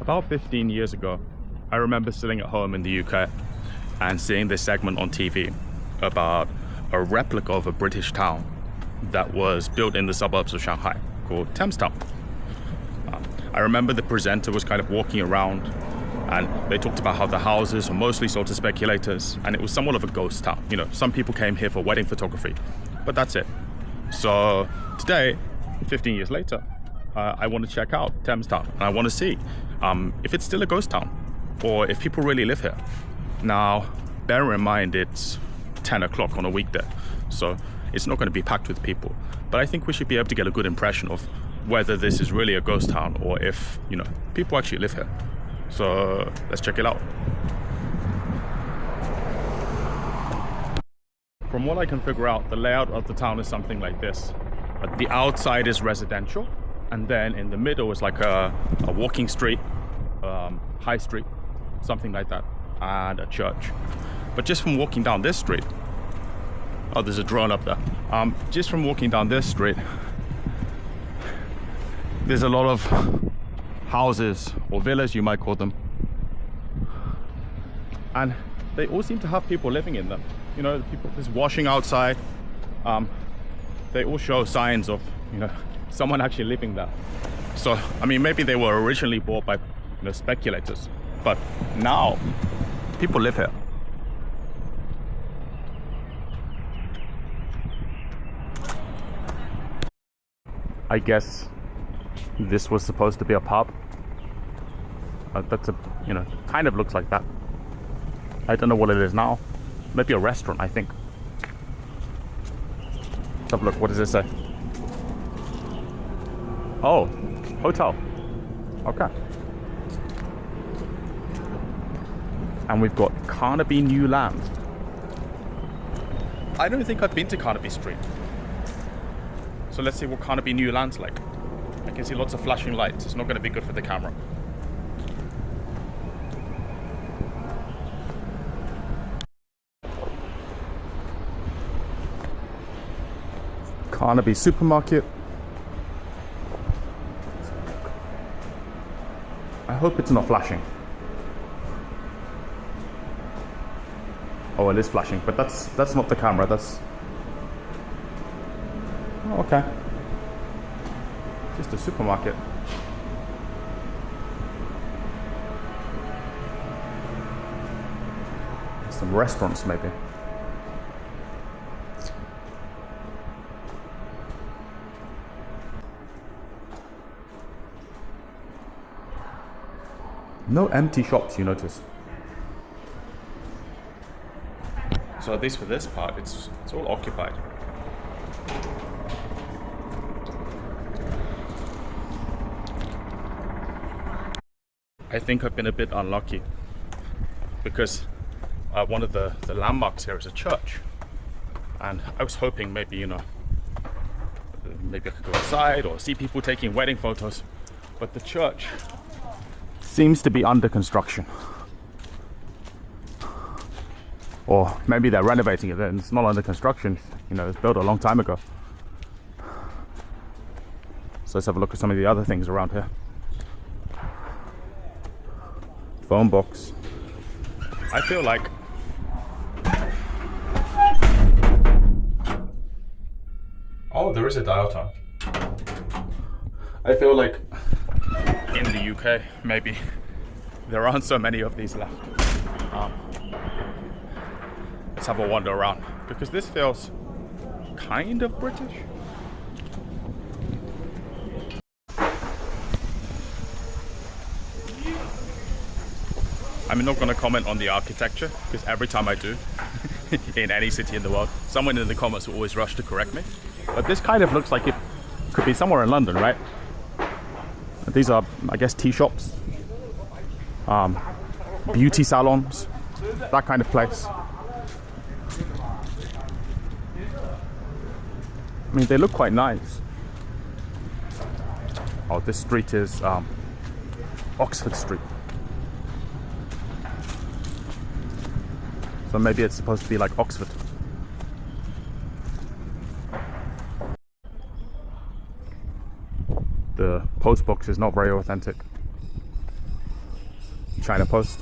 About 15 years ago, I remember sitting at home in the UK and seeing this segment on TV about a replica of a British town that was built in the suburbs of Shanghai called Thames Town. I remember the presenter was kind of walking around and they talked about how the houses were mostly sold to speculators and it was somewhat of a ghost town. You know, some people came here for wedding photography, but that's it. So today, 15 years later, I want to check out Thames Town and I want to see if it's still a ghost town or if people really live here. Now, bear in mind it's 10 o'clock on a weekday, so it's not going to be packed with people. But I think we should be able to get a good impression of whether this is really a ghost town or if, you know, people actually live here. So let's check it out. From what I can figure out, the layout of the town is something like this. The outside is residential, and then in the middle is like a walking street, high street, something like that, and a church. But just from walking down this street, oh, there's a drone up there. Just from walking down this street, there's a lot of houses or villas, you might call them, and they all seem to have people living in them. You know, people just washing outside. They all show signs of, you know, someone actually living there. So I mean, maybe they were originally bought by, you know, speculators, but now people live here. I guess this was supposed to be a pub. That's a, you know, kind of looks like that. I don't know what it is now. Maybe a restaurant, I think. Let's have a look. What does it say? Oh, hotel. Okay. And we've got Carnaby New Land. I don't think I've been to Carnaby Street. So let's see what Carnaby New Land's like. I can see lots of flashing lights. It's not going to be good for the camera. Carnaby Supermarket. I hope it's not flashing. Oh, it is flashing, but that's not the camera. That's oh, okay. Just a supermarket. Some restaurants, maybe. No empty shops, you notice. So at least for this part, it's all occupied. I think I've been a bit unlucky because one of the landmarks here is a church, and I was hoping maybe, you know, maybe I could go outside or see people taking wedding photos, but the church seems to be under construction, or maybe they're renovating it and it's not under construction. You know, it's built a long time ago. So let's have a look at some of the other things around here. Phone box. I feel like oh, there is a dial tone. I feel like in the UK, maybe there aren't so many of these left. Let's have a wander around because this feels kind of British. I'm not going to comment on the architecture because every time I do, in any city in the world, someone in the comments will always rush to correct me. But this kind of looks like it could be somewhere in London, right? These are, I guess, tea shops, beauty salons, that kind of place. I mean, they look quite nice. Oh, this street is Oxford Street. So maybe it's supposed to be like Oxford. The post box is not very authentic. China Post.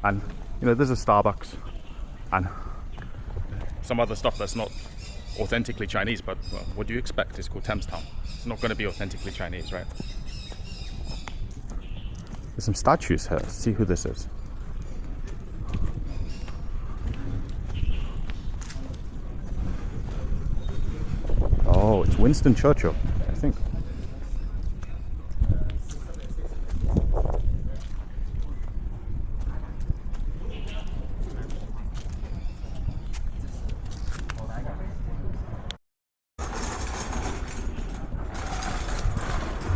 And, you know, there's a Starbucks and some other stuff that's not authentically Chinese, but well, what do you expect? It's called Thames Town. It's not going to be authentically Chinese, right? There's some statues here. Let's see who this is. Oh, it's Winston Churchill, I think.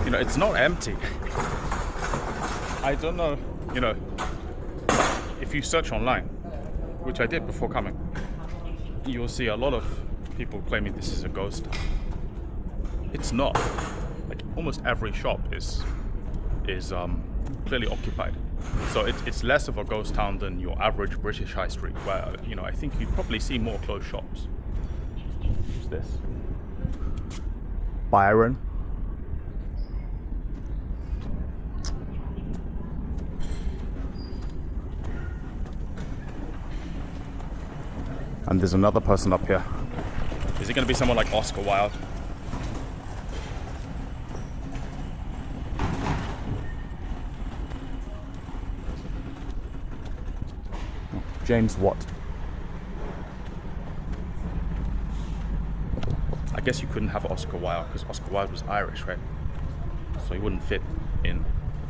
You know, it's not empty. I don't know, you know, if you search online, which I did before coming, you'll see a lot of people claiming this is a ghost town. It's not. Like almost every shop is clearly occupied. So it's less of a ghost town than your average British high street, where, you know, I think you'd probably see more closed shops. What's this? Byron. And there's another person up here. Is it going to be someone like Oscar Wilde? James Watt. I guess you couldn't have Oscar Wilde because Oscar Wilde was Irish, right? So he wouldn't fit in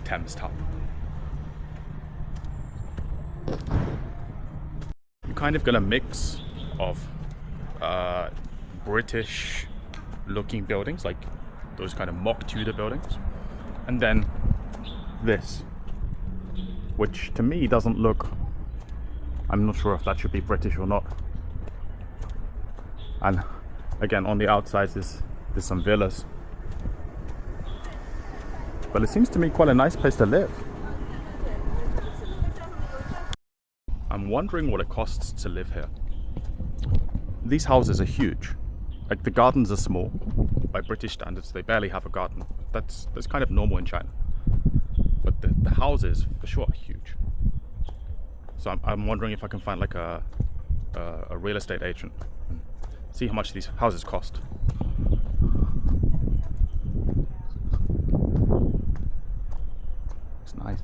Thames Town. You kind of got a mix of British looking buildings, like those kind of mock Tudor buildings, and then this, which to me doesn't look, I'm not sure if that should be British or not. And again, on the outside there's some villas, but it seems to me quite a nice place to live. I'm wondering what it costs to live here. These houses are huge. Like the gardens are small. By British standards, they barely have a garden. That's kind of normal in China. But the houses, for sure, are huge. So I'm wondering if I can find like a real estate agent and see how much these houses cost. It's nice.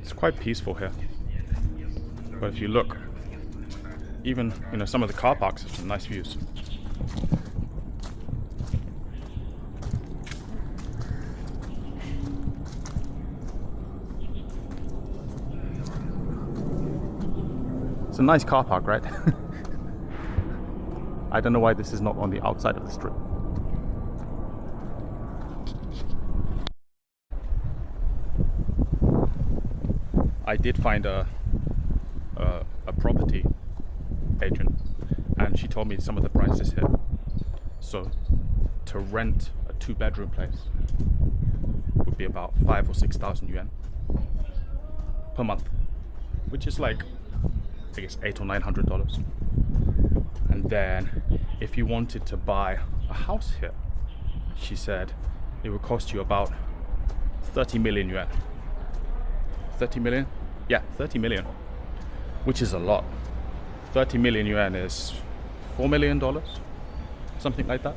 It's quite peaceful here, but if you look, even, you know, some of the car parks have some nice views. It's a nice car park, right? I don't know why this is not on the outside of the strip. I did find a property agent, and she told me some of the prices here. So to rent a 2-bedroom place would be about 5,000 or 6,000 yuan per month, which is like, I guess, $800 or $900. And then if you wanted to buy a house here, she said it would cost you about 30 million yuan. 30 million? Yeah, 30 million, which is a lot. 30 million yuan is $4 million, something like that.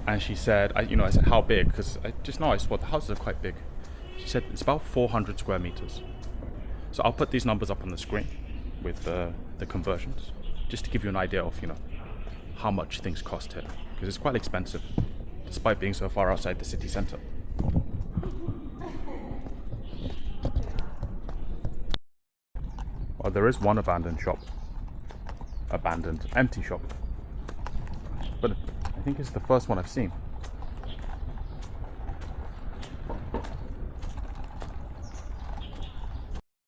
And she said, I said, how big? Because I just know I saw the houses are quite big. She said it's about 400 square meters. So I'll put these numbers up on the screen with the conversions, just to give you an idea of, you know, how much things cost here, because it's quite expensive, despite being so far outside the city center. Well, there is one abandoned, empty shop, but I think it's the first one I've seen. I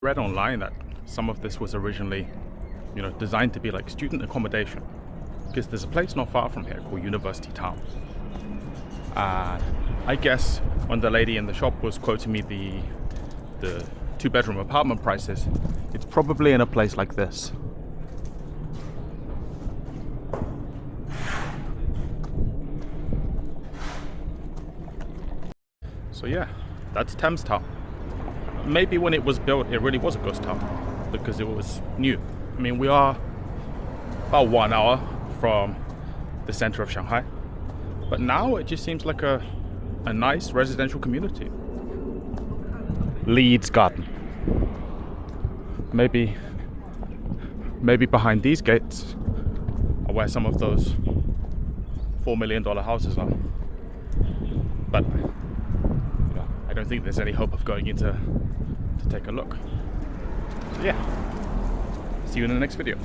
read online that some of this was originally, you know, designed to be like student accommodation, because there's a place not far from here called University Town. And I guess when the lady in the shop was quoting me the 2-bedroom apartment prices, it's probably in a place like this. So yeah, that's Thames Town. Maybe when it was built, it really was a ghost town because it was new. I mean, we are about 1 hour from the center of Shanghai, but now it just seems like a nice residential community. Leeds Garden. Maybe behind these gates are where some of those $4 million houses are. But I don't think there's any hope of going in to take a look. So yeah, see you in the next video.